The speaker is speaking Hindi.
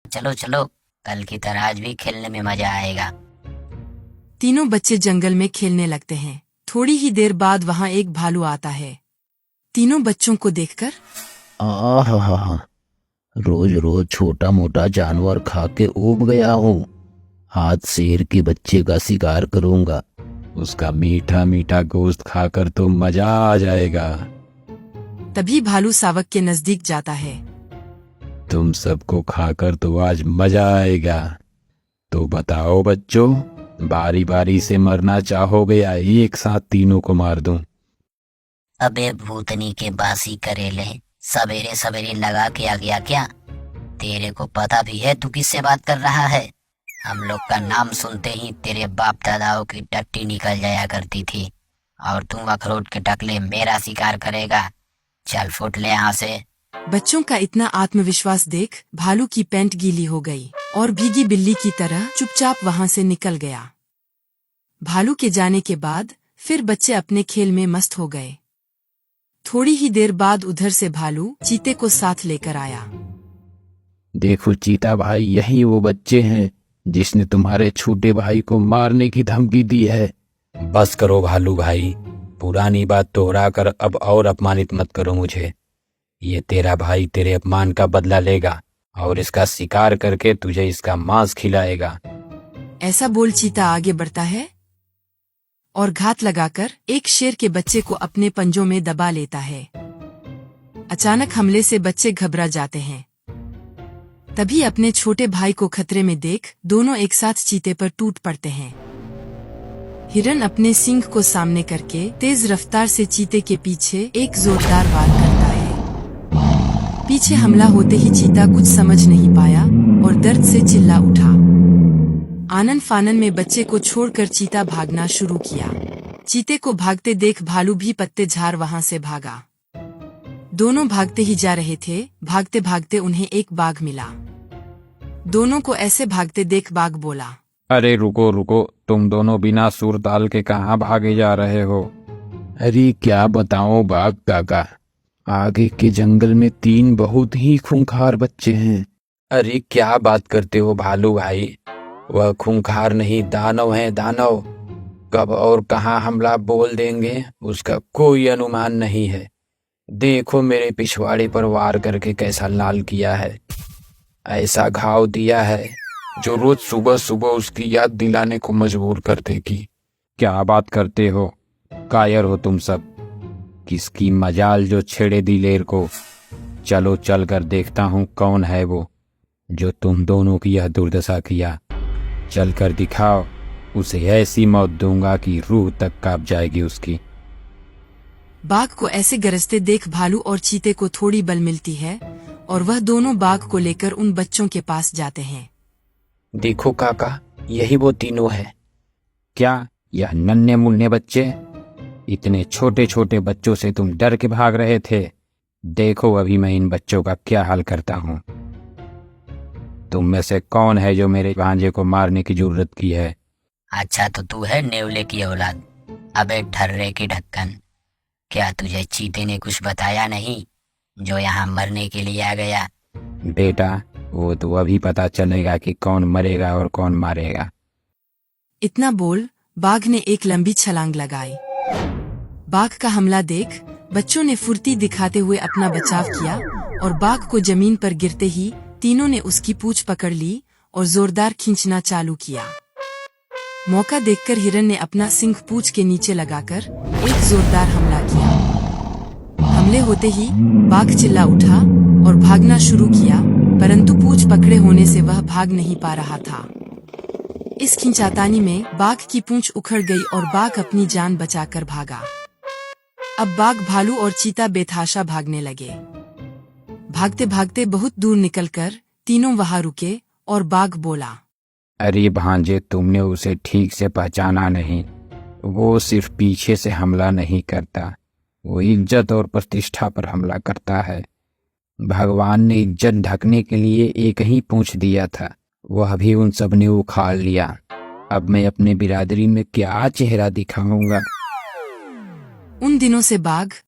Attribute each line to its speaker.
Speaker 1: चलो चलो, कल की तरह आज भी खेलने में मजा आएगा।
Speaker 2: तीनों बच्चे जंगल में खेलने लगते हैं। थोड़ी ही देर बाद वहाँ एक भालू आता है। तीनों बच्चों को देखकर
Speaker 3: आहा, रोज रोज छोटा मोटा जानवर खा के ऊब गया हूँ। आज शेर के बच्चे का शिकार करूंगा। उसका मीठा मीठा गोश्त खाकर तो मजा आ जाएगा।
Speaker 2: तभी भालू शावक के नजदीक जाता है।
Speaker 3: तुम सबको खाकर तो आज मजा आएगा। तो बताओ बच्चों, बारी बारी से मरना चाहोगे या एक साथ तीनों को मार दूं?
Speaker 1: अबे भूतनी के बासी करेले, सवेरे सवेरे लगा के आ गया क्या? तेरे को पता भी है तू किससे बात कर रहा है? हम लोग का नाम सुनते ही तेरे बाप दादाओं की टट्टी निकल जाया करती थी, और तू अखरोट के टकले मेरा शिकार करेगा? चल फुट ले यहाँ से।
Speaker 2: बच्चों का इतना आत्मविश्वास देख भालू की पैंट गीली हो गई और भीगी बिल्ली की तरह चुपचाप वहाँ से निकल गया। भालू के जाने के बाद फिर बच्चे अपने खेल में मस्त हो गए। थोड़ी ही देर बाद उधर से भालू चीते को साथ लेकर आया।
Speaker 3: देखो चीता भाई, यही वो बच्चे हैं जिसने तुम्हारे छोटे भाई को मारने की धमकी दी है। बस करो भालू भाई, पुरानी बात दोहरा कर अब और अपमानित मत करो मुझे। ये तेरा भाई तेरे अपमान का बदला लेगा और इसका शिकार करके तुझे इसका मांस खिलाएगा।
Speaker 2: ऐसा बोल चीता आगे बढ़ता है और घात लगाकर एक शेर के बच्चे को अपने पंजों में दबा लेता है। अचानक हमले से बच्चे घबरा जाते हैं। तभी अपने छोटे भाई को खतरे में देख दोनों एक साथ चीते पर टूट पड़ते हैं। हिरन अपने सींग को सामने करके तेज रफ्तार से चीते के पीछे एक जोरदार वार करता है। पीछे हमला होते ही चीता कुछ समझ नहीं पाया और दर्द से चिल्ला उठा। आनन फानन में बच्चे को छोड़कर चीता भागना शुरू किया। चीते को भागते देख भालू भी पत्ते झाड़ वहां से भागा। दोनों भागते ही जा रहे थे। भागते भागते उन्हें एक बाघ मिला। दोनों को ऐसे भागते देख बाघ बोला,
Speaker 4: अरे रुको रुको, तुम दोनों बिना सुर ताल के कहाँ भागे जा रहे हो?
Speaker 3: अरे क्या बताऊं बाघ काका, आगे के जंगल में 3 बहुत ही खूंखार बच्चे हैं।
Speaker 4: अरे क्या बात करते हो भालू भाई, वह खूंखार नहीं दानव हैं, दानव। कब और कहाँ हमला बोल देंगे उसका कोई अनुमान नहीं है। देखो मेरे पिछवाड़े पर वार करके कैसा लाल किया है। ऐसा घाव दिया है जो रोज सुबह सुबह उसकी याद दिलाने को मजबूर कर देगी। क्या बात करते हो, कायर हो तुम सब। किसकी मजाल जो छेड़े दिलेर को। चलो चल कर देखता हूँ कौन है वो जो तुम दोनों की यह दुर्दशा किया। चल कर दिखाओ, उसे ऐसी मौत दूंगा कि रूह तक कांप जाएगी उसकी।
Speaker 2: बाघ को ऐसे गरजते देख भालू और चीते को थोड़ी बल मिलती है और वह दोनों बाघ को लेकर उन बच्चों के पास जाते हैं।
Speaker 4: देखो काका, यही वो तीनों है। क्या यह नन्हे मुन्ने बच्चे? इतने छोटे छोटे बच्चों से तुम डर के भाग रहे थे? देखो अभी मैं इन बच्चों का क्या हाल करता हूँ। तुम में से कौन है जो मेरे भांजे को मारने की जरूरत की है?
Speaker 1: अच्छा तो तू है नेवले की औलाद। अबे ठर्रे की ढक्कन, क्या तुझे चीते ने कुछ बताया नहीं जो यहाँ मरने के लिए आ गया?
Speaker 4: बेटा, वो तो अभी पता चलेगा कि कौन मरेगा और कौन मारेगा।
Speaker 2: इतना बोल बाघ ने एक लंबी छलांग लगाई। बाघ का हमला देख बच्चों ने फुर्ती दिखाते हुए अपना बचाव किया और बाघ को जमीन पर गिरते ही तीनों ने उसकी पूंछ पकड़ ली और जोरदार खींचना चालू किया। मौका देखकर हिरन ने अपना सिंग पूंछ के नीचे लगाकर एक जोरदार हमला किया। हमले होते ही बाघ चिल्ला उठा और भागना शुरू किया, परंतु पूंछ पकड़े होने से वह भाग नहीं पा रहा था। इस खिंचातानी में बाघ की पूंछ उखड़ गई और बाघ अपनी जान बचाकर भागा। अब बाघ, भालू और चीता बेतहाशा भागने लगे। भागते भागते बहुत दूर निकलकर तीनों वहां रुके और बाघ बोला,
Speaker 4: अरे भांजे, तुमने उसे ठीक से पहचाना नहीं। वो सिर्फ पीछे से हमला नहीं करता, वो इज्जत और प्रतिष्ठा पर हमला करता है। भगवान ने इज्जत ढकने के लिए एक ही पूंछ दिया था, वह भी उन सब ने उखाड़ लिया। अब मैं अपने बिरादरी में क्या चेहरा दिखाऊंगा।
Speaker 2: उन दिनों से बाघ